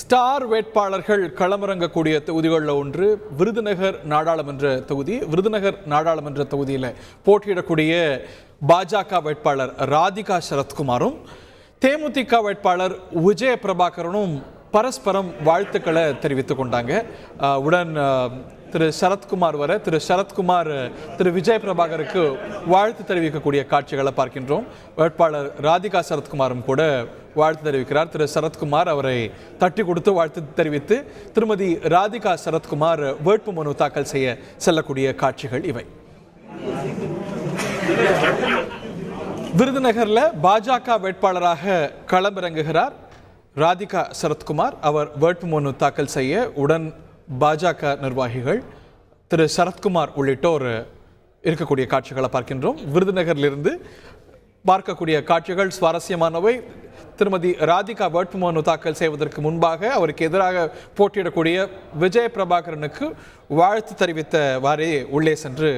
Star வேட்பாளர்கள் களமிறங்கக்கூடிய தொகுதிகளில் ஒன்று விருதுநகர் நாடாளுமன்ற தொகுதி. விருதுநகர் நாடாளுமன்ற தொகுதியில் போட்டியிடக்கூடிய பாஜக வேட்பாளர் ராதிகா சரத்குமாரும் தேமுதிக வேட்பாளர் விஜய பிரபாகரனும் பரஸ்பரம் வாழ்த்துக்களை தெரிவித்துக் கொண்டாங்க. உடன் திரு சரத்குமார் வர திரு சரத்குமார் திரு விஜய் பிரபாகருக்கு வாழ்த்து தெரிவிக்கக்கூடிய காட்சிகளை பார்க்கின்றோம். வேட்பாளர் ராதிகா சரத்குமாரும் கூட வாழ்த்து தெரிவிக்கிறார். திரு சரத்குமார் அவரை தட்டி கொடுத்து வாழ்த்து தெரிவித்து திருமதி ராதிகா சரத்குமார் வேட்புமனு தாக்கல் செய்ய செல்லக்கூடிய காட்சிகள் இவை. விருதுநகர்ல பாஜக வேட்பாளராக களமிறங்குகிறார் ராதிகா சரத்குமார். அவர் வேட்புமனு தாக்கல் செய்ய உடன் பாஜக நிர்வாகிகள் திரு சரத்குமார் உள்ளிட்டோர் இருக்கக்கூடிய காட்சிகளை பார்க்கின்றோம். விருதுநகரிலிருந்து பார்க்கக்கூடிய காட்சிகள் சுவாரஸ்யமானவை. திருமதி ராதிகா வேட்புமனு தாக்கல் செய்வதற்கு முன்பாக அவருக்கு எதிராக போட்டியிடக்கூடிய விஜய் பிரபாகரனுக்கு வாழ்த்து தெரிவித்தவாறே உள்ளே சென்று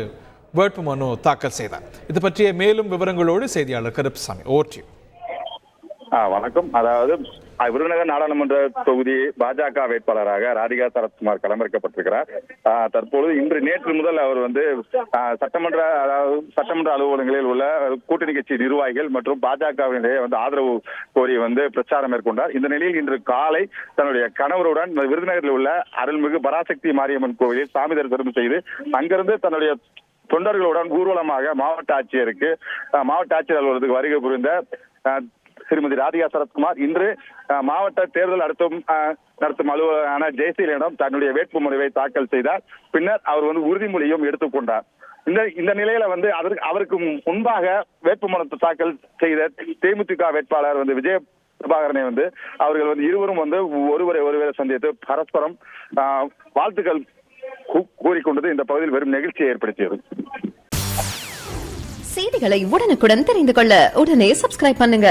வேட்புமனு தாக்கல் செய்தார். இது பற்றிய மேலும் விவரங்களோடு செய்தியாளர் கருப்புசாமி ஓட்டி. வணக்கம். அதாவது விருதுநகர் நாடாளுமன்ற தொகுதி பாஜக வேட்பாளராக ராதிகா சரத்குமார் களமிறக்கப்பட்டிருக்கிறார். தற்பொழுது நேற்று முதல் அவர் சட்டமன்ற அலுவலகங்களில் உள்ள கூட்டணி கட்சி நிர்வாகிகள் மற்றும் பாஜகவினுடைய ஆதரவு கோரி பிரச்சாரம் மேற்கொண்டார். இந்த நிலையில் இன்று காலை தன்னுடைய கணவருடன் விருதுநகரில் உள்ள அருள்மிகு பராசக்தி மாரியம்மன் கோவிலில் சாமி தரிசனம் செய்து அங்கிருந்து தன்னுடைய தொண்டர்களுடன் ஊர்வலமாக மாவட்ட ஆட்சியர் அலுவலகத்துக்கு வருகை புரிந்த திருமதி ராதிகா சரத்குமார் இன்று மாவட்ட தேர்தல் நடத்தும் அலுவலரான ஜெயசீலனிடம் தன்னுடைய வேட்புமனுவை தாக்கல் செய்தார். பின்னர் அவர் உறுதிமொழியும் எடுத்துக்கொண்டார். இந்த நிலையில அவருக்கு முன்பாக வேட்புமனு தாக்கல் செய்த தேமுதிக வேட்பாளர் விஜய பிரபாகரனை அவர்கள் இருவரும் ஒருவரை சந்தித்து பரஸ்பரம் வாழ்த்துக்கள் கூறிக்கொண்டது இந்த பகுதியில் வெறும் நெகிழ்ச்சியை ஏற்படுத்தியது. செய்திகளை உடனுக்குடன் தெரிந்து கொள்ள உடனே சப்ஸ்கிரைப் பண்ணுங்க.